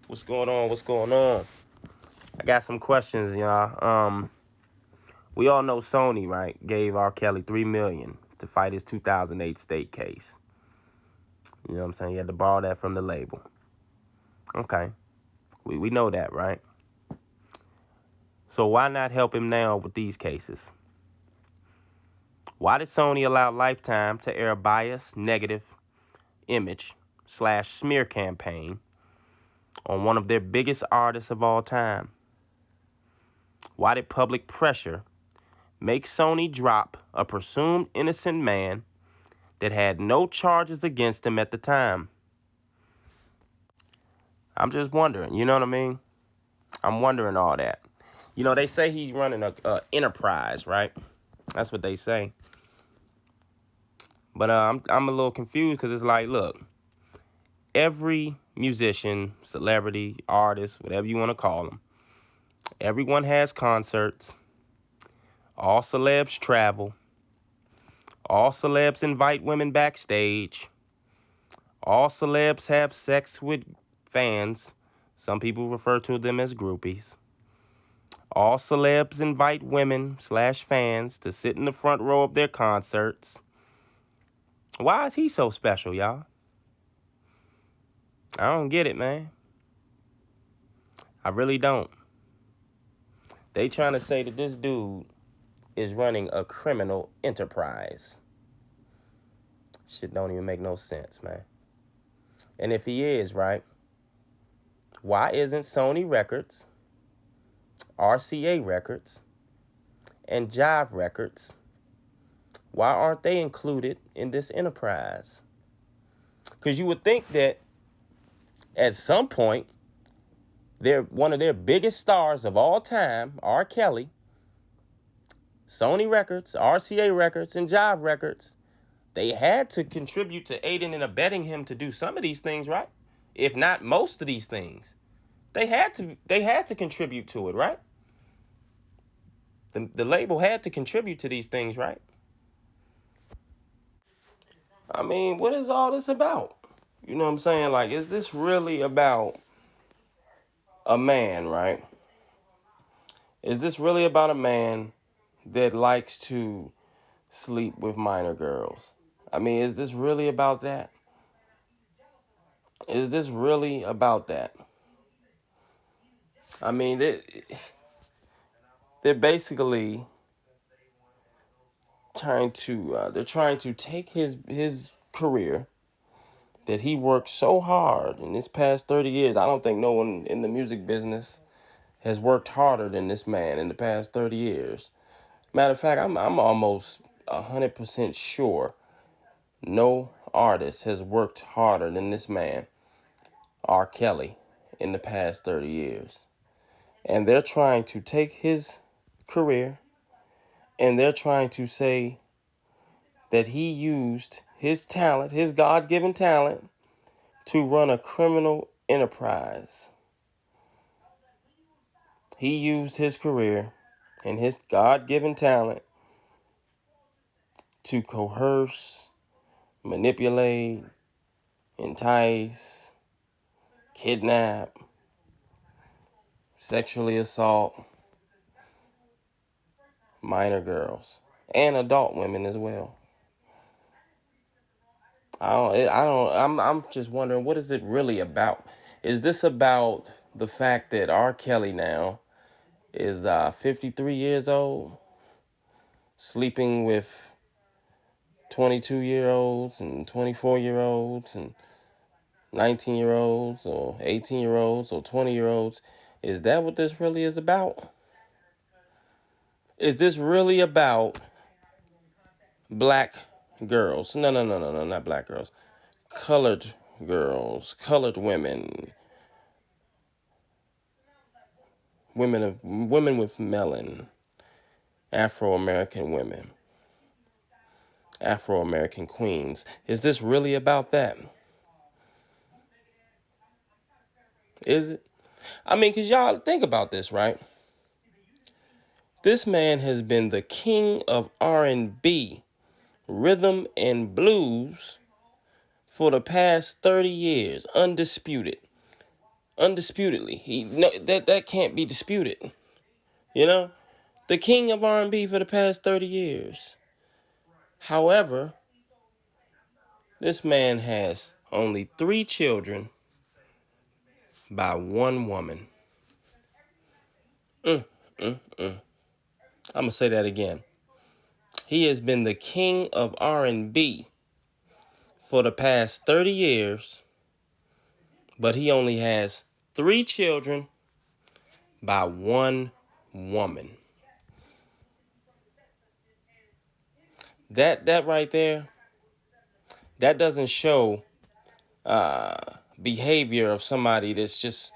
What's going on? What's going on? I got some questions, y'all. We all know Sony, right? Gave R. Kelly $3 million to fight his 2008 state case. You know what I'm saying? He had to borrow that from the label. Okay, we know that, right? So why not help him now with these cases? Why did Sony allow Lifetime to air a biased, negative image / smear campaign on one of their biggest artists of all time? Why did public pressure make Sony drop a presumed innocent man that had no charges against him at the time? I'm just wondering, you know what I mean? I'm wondering all that. You know, they say he's running a enterprise, right? That's what they say. But I'm a little confused because it's like, look, every musician, celebrity, artist, whatever you want to call them, everyone has concerts. All celebs travel. All celebs invite women backstage. All celebs have sex with fans. Some people refer to them as groupies. All celebs invite women / fans to sit in the front row of their concerts. Why is he so special, y'all? I don't get it, man. I really don't. They trying to say that this dude is running a criminal enterprise. Shit don't even make no sense, man. And if he is, right, why isn't Sony Records, RCA Records, and Jive Records, why aren't they included in this enterprise? Because you would think that at some point, one of their biggest stars of all time, R. Kelly, Sony Records, RCA Records, and Jive Records, they had to contribute to aiding and abetting him to do some of these things, right? If not most of these things. They had to contribute to it, right? The label had to contribute to these things, right? I mean, what is all this about? You know what I'm saying? Like, is this really about a man, right? Is this really about a man that likes to sleep with minor girls? I mean, is this really about that? Is this really about that? I mean, they're basically trying to take his career that he worked so hard in this past 30 years. I don't think no one in the music business has worked harder than this man in the past 30 years. Matter of fact, I'm almost 100% sure no artist has worked harder than this man, R. Kelly, in the past 30 years. And they're trying to take his career and they're trying to say that he used his talent, his God-given talent, to run a criminal enterprise. He used his career and his God-given talent to coerce, manipulate, entice, kidnap, sexually assault minor girls and adult women as well. I'm just wondering, what is it really about? Is this about the fact that R. Kelly now is 53 years old, sleeping with 22-year-olds and 24-year-olds and 19-year-olds or 18-year-olds or 20-year-olds? Is that what this really is about? Is this really about black girls? No, not black girls. Colored girls, colored women, women with melon, Afro-American women, Afro-American queens. Is this really about that? Is it? I mean, because y'all think about this, right? This man has been the king of R&B, rhythm and blues for the past 30 years, undisputed. undisputedly. That can't be disputed. You know, the king of R&B for the past 30 years. However, this man has only 3 children by one woman. I'm gonna say that again. He has been the king of R&B for the past 30 years, but he only has 3 children by one woman. That right there, that doesn't show behavior of somebody that's just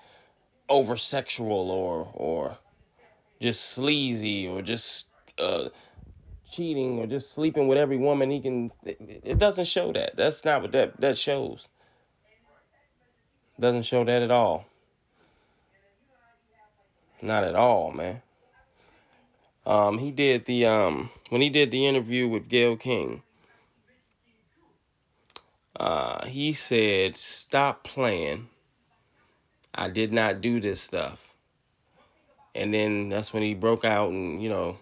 over sexual or just sleazy or just cheating or just sleeping with every woman he can. It doesn't show that. That's not what that shows. Doesn't show that at all. Not at all, man. He did the when he did the interview with Gayle King, he said, "Stop playing. I did not do this stuff." And then that's when he broke out and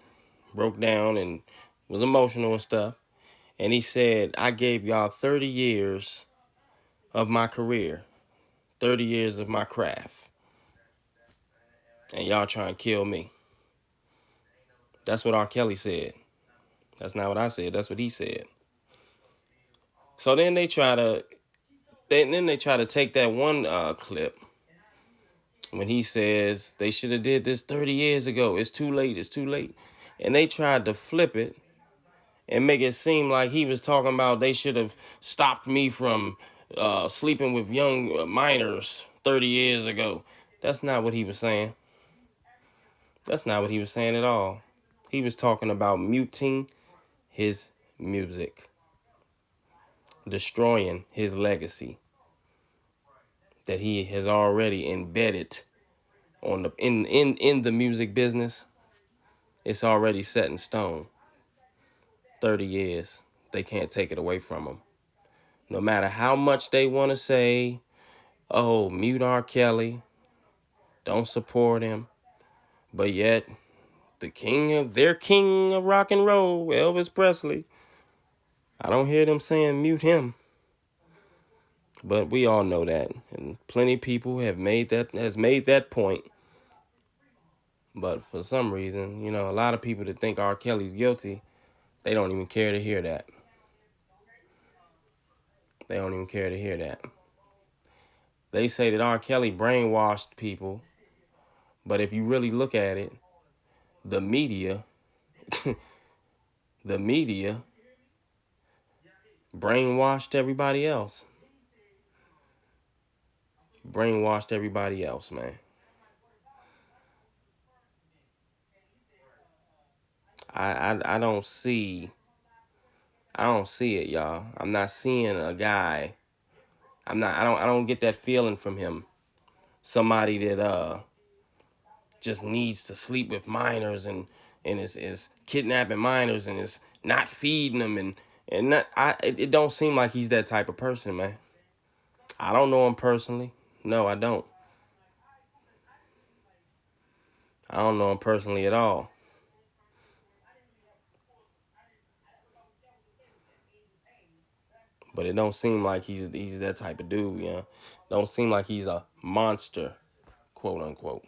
broke down and was emotional and stuff. And he said, "I gave y'all 30 years of my career, 30 years of my craft, and y'all trying to kill me." That's what R. Kelly said. That's not what I said. That's what he said. So then they try to take that one clip when he says they should have did this 30 years ago. It's too late. It's too late. And they tried to flip it and make it seem like he was talking about they should have stopped me from sleeping with young minors 30 years ago. That's not what he was saying. That's not what he was saying at all. He was talking about muting his music, destroying his legacy that he has already embedded on the in the music business. It's already set in stone. 30 years. They can't take it away from him. No matter how much they want to say, "Oh, mute R. Kelly, don't support him," but yet their king of rock and roll, Elvis Presley, I don't hear them saying mute him. But we all know that, and plenty of people has made that point. But for some reason, a lot of people that think R. Kelly's guilty, they don't even care to hear that. They don't even care to hear that. They say that R. Kelly brainwashed people, but if you really look at it, the media, the media brainwashed everybody else. Brainwashed everybody else, man. I don't see it, y'all. I'm not seeing a guy. I don't get that feeling from him. Somebody that just needs to sleep with minors and is kidnapping minors and is not feeding them and not it don't seem like he's that type of person, man. I don't know him personally. No, I don't. I don't know him personally at all. But it don't seem like he's that type of dude, Don't seem like he's a monster, quote unquote.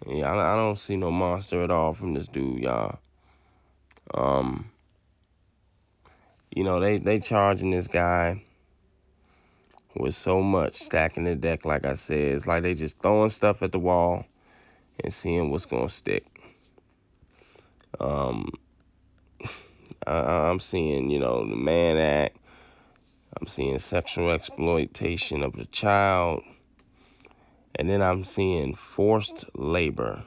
Yeah, I don't see no monster at all from this dude, y'all. They charging this guy with so much, stacking the deck, like I said. It's like they just throwing stuff at the wall and seeing what's gonna stick. I'm seeing, the Mann Act. I'm seeing sexual exploitation of the child. And then I'm seeing forced labor.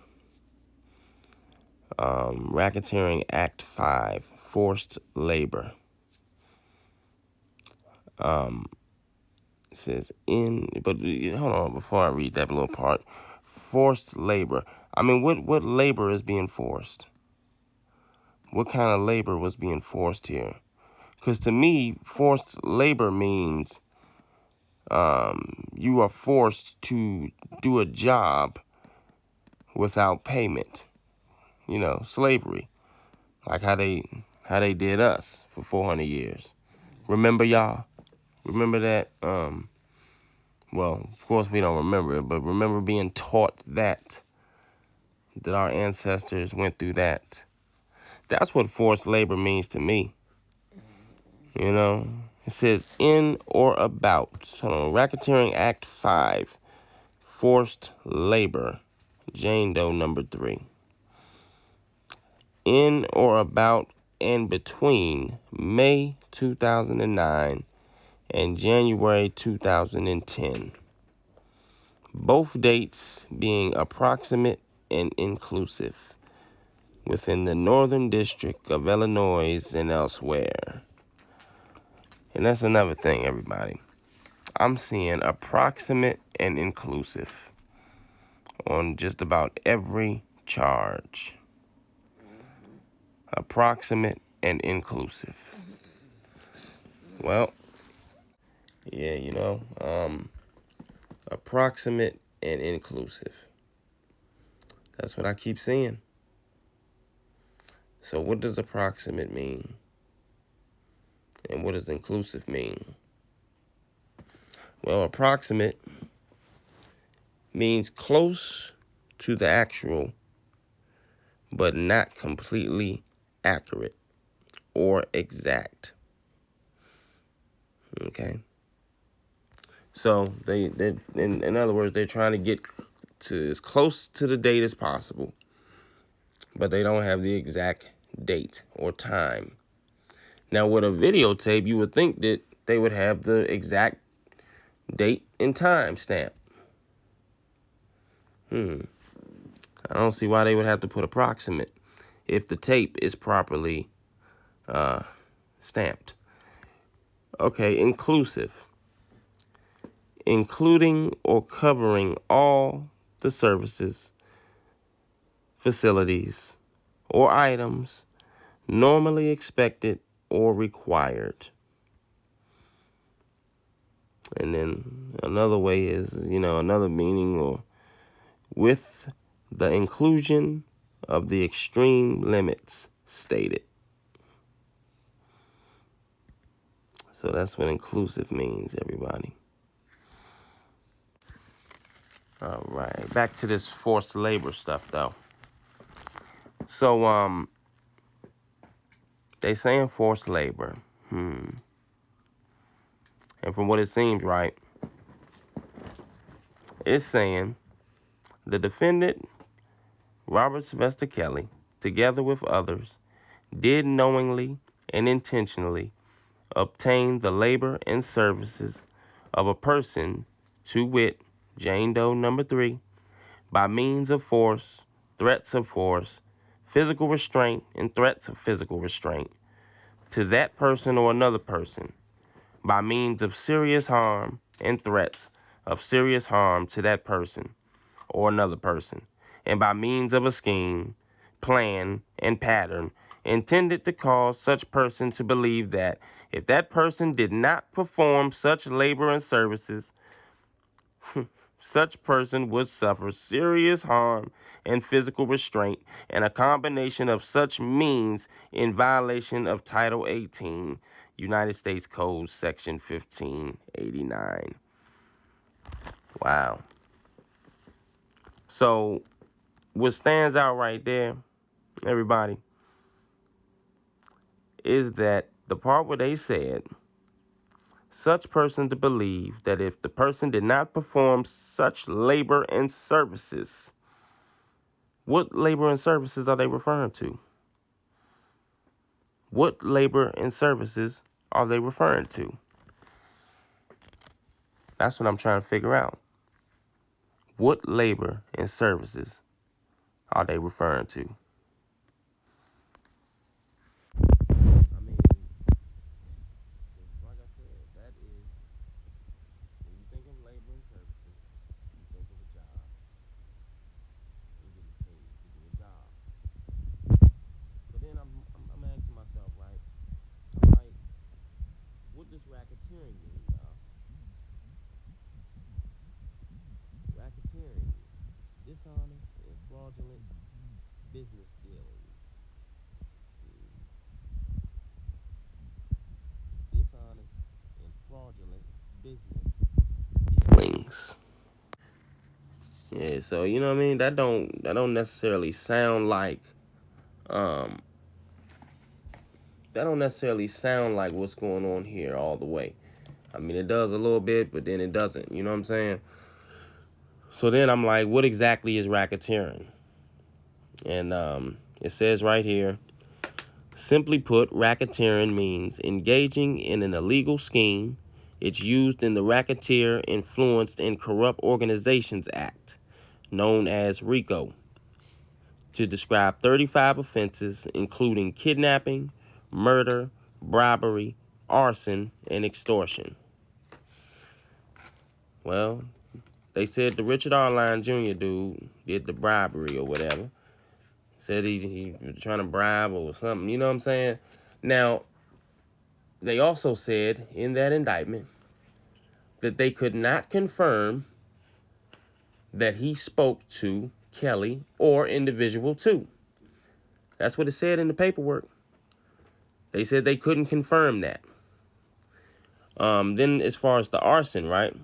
Racketeering Act 5, forced labor. It says but hold on, before I read that little part. Forced labor. I mean, what labor is being forced? What kind of labor was being forced here? Because to me, forced labor means you are forced to do a job without payment. You know, slavery, like how they did us for 400 years. Remember, y'all? Remember that? Well, of course we don't remember it, but remember being taught that our ancestors went through that. That's what forced labor means to me. You know, it says in or about. Racketeering Act 5, forced labor, Jane Doe number 3. In or about and between May 2009 and January 2010. Both dates being approximate and inclusive within the Northern District of Illinois and elsewhere. And that's another thing, everybody. I'm seeing approximate and inclusive on just about every charge. Approximate and inclusive. Well, yeah, you know, approximate and inclusive. That's what I keep seeing. So what does approximate mean? And what does inclusive mean? Well, approximate means close to the actual, but not completely accurate or exact. Okay? So they in other words, they're trying to get to as close to the date as possible, but they don't have the exact date or time. Now, with a videotape, you would think that they would have the exact date and time stamp. I don't see why they would have to put approximate if the tape is properly stamped. Okay, inclusive. Including or covering all the services, facilities, or items normally expected or required. And then another way is, another meaning, or with the inclusion of the extreme limits stated. So that's what inclusive means, everybody. All right, back to this forced labor stuff, though. So, they saying forced labor. And from what it seems, right, it's saying the defendant, Robert Sylvester Kelly, together with others, did knowingly and intentionally obtain the labor and services of a person, to wit, Jane Doe number 3, by means of force, threats of force, physical restraint, and threats of physical restraint, to that person or another person, by means of serious harm and threats of serious harm to that person or another person, and by means of a scheme, plan, and pattern intended to cause such person to believe that if that person did not perform such labor and services, such person would suffer serious harm and physical restraint, and a combination of such means in violation of Title 18, United States Code, Section 1589. Wow. So, what stands out right there, everybody, is that the part where they said, such person to believe that if the person did not perform such labor and services. What labor and services are they referring to? What labor and services are they referring to? That's what I'm trying to figure out. What labor and services are they referring to? I mean, like I said, that is, when you think of labor and services, you think of a job. You get paid to do a job. But then I'm asking myself, right? I'm like, what does racketeering mean, y'all? dishonest and fraudulent business dealings. Dishonest and fraudulent business dealings. Yeah, so you know what I mean? That don't necessarily sound like um that don't necessarily sound like what's going on here all the way. I mean, it does a little bit, but then it doesn't. You know what I'm saying? So then I'm like, what exactly is racketeering? And it says right here, simply put, racketeering means engaging in an illegal scheme. It's used in the Racketeer Influenced and Corrupt Organizations Act, known as RICO, to describe 35 offenses, including kidnapping, murder, bribery, arson, and extortion. Well, they said the Richard Arline Jr. dude did the bribery or whatever. Said he was trying to bribe or something. You know what I'm saying? Now, they also said in that indictment that they could not confirm that he spoke to Kelly or individual two. That's what it said in the paperwork. They said they couldn't confirm that. Then as far as the arson, right?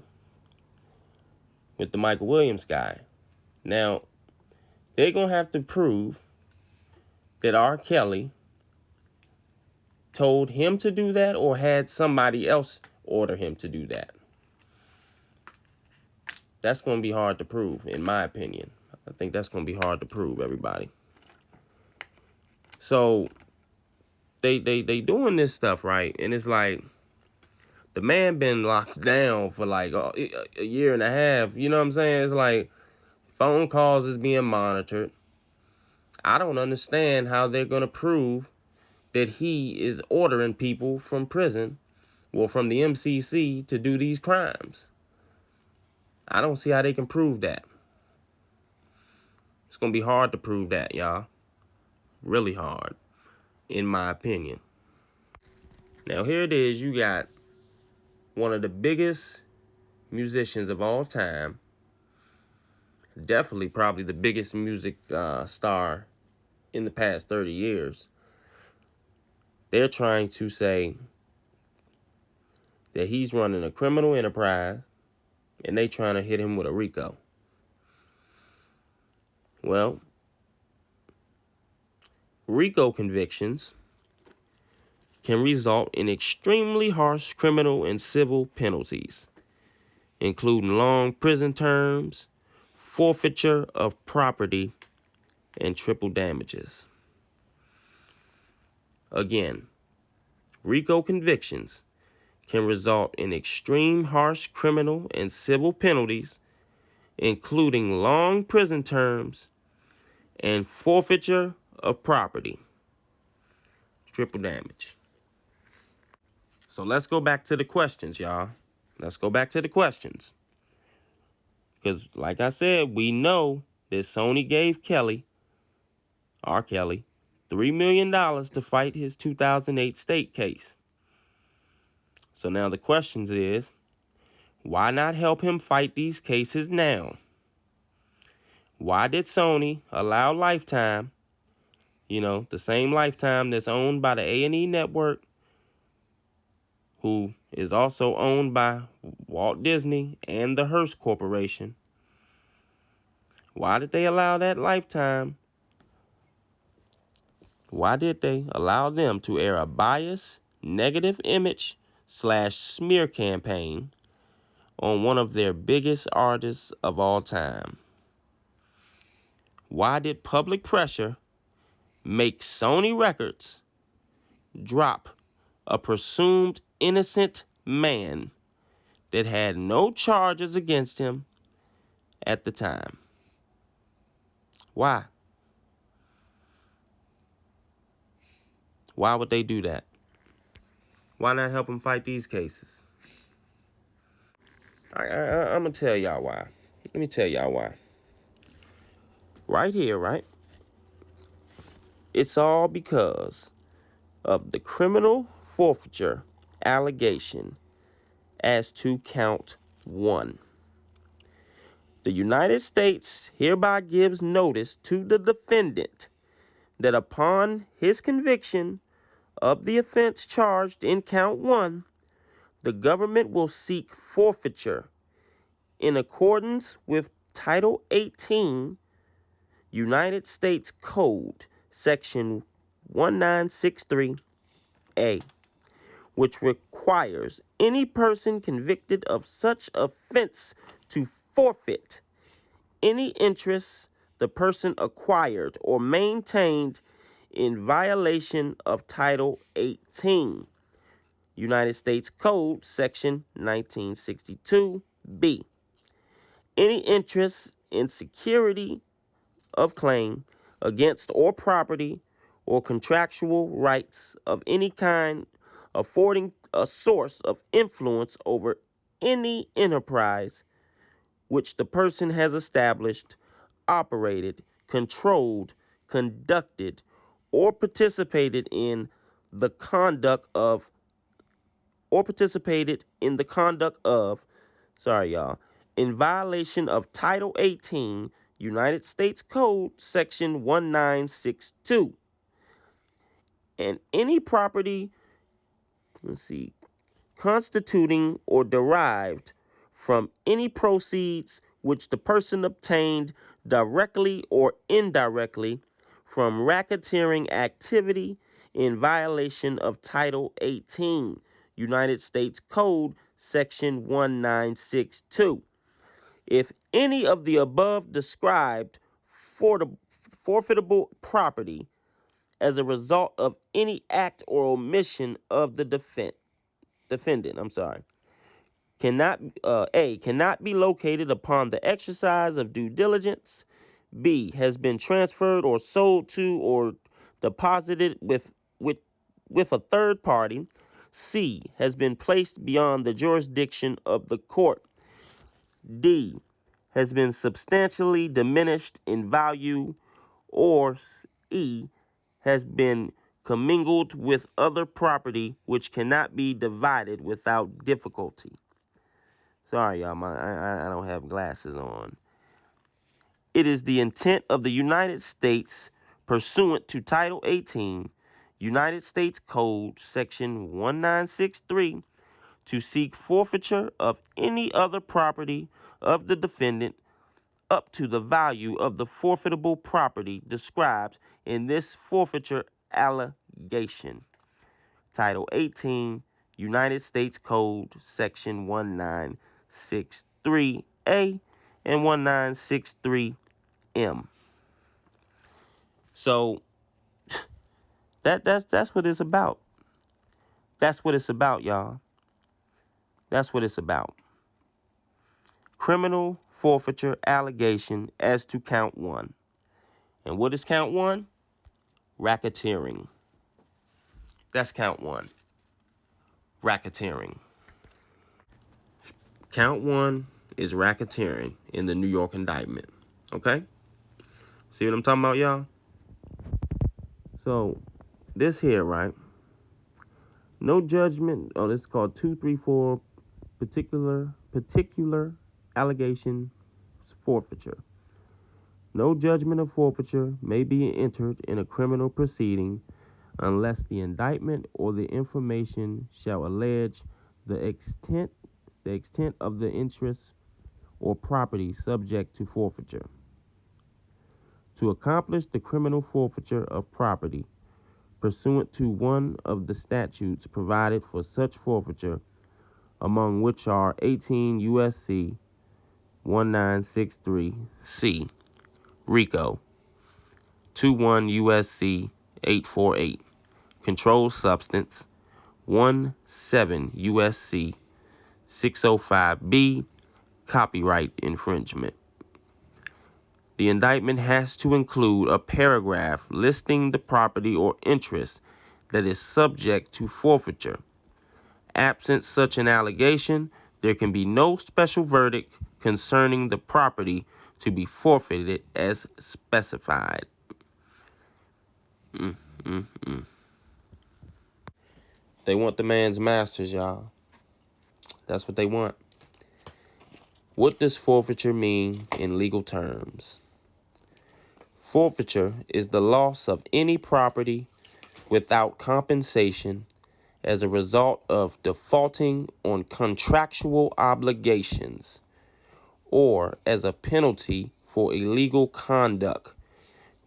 With the Michael Williams guy. Now, they're going to have to prove that R. Kelly told him to do that or had somebody else order him to do that. That's going to be hard to prove, in my opinion. I think that's going to be hard to prove, everybody. So they doing this stuff, right? And it's like the man been locked down for like a year and a half. You know what I'm saying? It's like phone calls is being monitored. I don't understand how they're going to prove that he is ordering people from prison, well, from the MCC to do these crimes. I don't see how they can prove that. It's going to be hard to prove that, y'all. Really hard, in my opinion. Now, here it is. You got one of the biggest musicians of all time. Definitely probably the biggest music star in the past 30 years. They're trying to say that he's running a criminal enterprise and they trying to hit him with a RICO. Well, RICO convictions can result in extremely harsh criminal and civil penalties, including long prison terms, forfeiture of property, and triple damages. Again, RICO convictions can result in extreme harsh criminal and civil penalties, including long prison terms and forfeiture of property. Triple damage. So let's go back to the questions, y'all. Let's go back to the questions. Because like I said, we know that Sony gave R. Kelly, $3 million to fight his 2008 state case. So now the questions is, why not help him fight these cases now? Why did Sony allow Lifetime, the same Lifetime that's owned by the A&E network, who is also owned by Walt Disney and the Hearst Corporation? Why did they allow that Lifetime? Why did they allow them to air a biased, negative image / smear campaign on one of their biggest artists of all time? Why did public pressure make Sony Records drop a presumed innocent man that had no charges against him at the time? Why? Why would they do that? Why not help him fight these cases? I'm going to tell y'all why. Let me tell y'all why. Right here, right? It's all because of the criminal forfeiture allegation as to count 1. The United States hereby gives notice to the defendant that upon his conviction of the offense charged in count 1, the government will seek forfeiture in accordance with Title 18 United States Code, Section 1963A, which requires any person convicted of such offense to forfeit any interest the person acquired or maintained in violation of Title 18 United States Code, Section 1962B. Any interest in security of claim against or property or contractual rights of any kind affording a source of influence over any enterprise which the person has established, operated, controlled, conducted, or participated in the conduct of, in violation of Title 18, United States Code, Section 1962. And any property, constituting or derived from any proceeds which the person obtained directly or indirectly from racketeering activity in violation of Title 18, United States Code, Section 1962. If any of the above described forfeitable property as a result of any act or omission of the defendant, cannot be located upon the exercise of due diligence, B, has been transferred or sold to or deposited with a third party, C, has been placed beyond the jurisdiction of the court, D, has been substantially diminished in value, or E, has been commingled with other property which cannot be divided without difficulty. Sorry, y'all, I don't have glasses on. It is the intent of the United States, pursuant to Title 18, United States Code, Section 1963, to seek forfeiture of any other property of the defendant up to the value of the forfeitable property described in this forfeiture allegation. Title 18, United States Code, Section 1963A and 1963M. So that's what it's about. That's what it's about, y'all. That's what it's about. Criminal forfeiture allegation as to count 1. And what is count 1? Racketeering. That's count 1. Racketeering. Count 1 is racketeering in the New York indictment. Okay? See what I'm talking about, y'all? So, this here, right? No judgment. Oh, this is called 234 particular allegation forfeiture. No judgment of forfeiture may be entered in a criminal proceeding unless the indictment or the information shall allege the extent of the interest or property subject to forfeiture. To accomplish the criminal forfeiture of property pursuant to one of the statutes provided for such forfeiture, among which are 18 U.S.C. 1963C, RICO, 21 U.S.C. 848, controlled substance, 17 U.S.C. 605B, copyright infringement. The indictment has to include a paragraph listing the property or interest that is subject to forfeiture. Absent such an allegation, there can be no special verdict concerning the property to be forfeited as specified. They want the man's masters, y'all. That's what they want. What does forfeiture mean in legal terms? Forfeiture is the loss of any property without compensation as a result of defaulting on contractual obligations or as a penalty for illegal conduct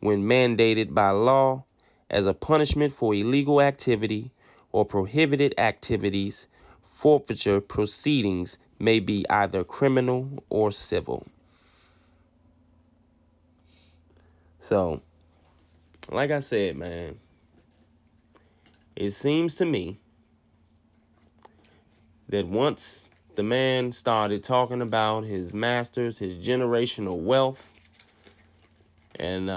when mandated by law, as a punishment for illegal activity or prohibited activities. Forfeiture proceedings may be either criminal or civil. So, like I said, man, it seems to me that once the man started talking about his masters, his generational wealth, and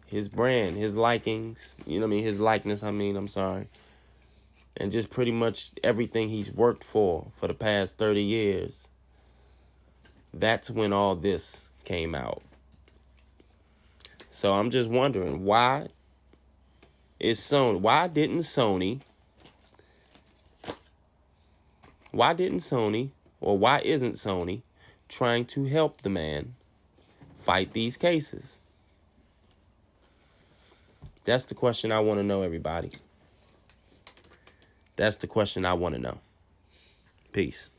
his brand, his likings, his likeness, I'm sorry, and just pretty much everything he's worked for the past 30 years, that's when all this came out. So I'm just wondering, why didn't Sony, or why isn't Sony trying to help the man fight these cases? That's the question I want to know, everybody. That's the question I want to know. Peace.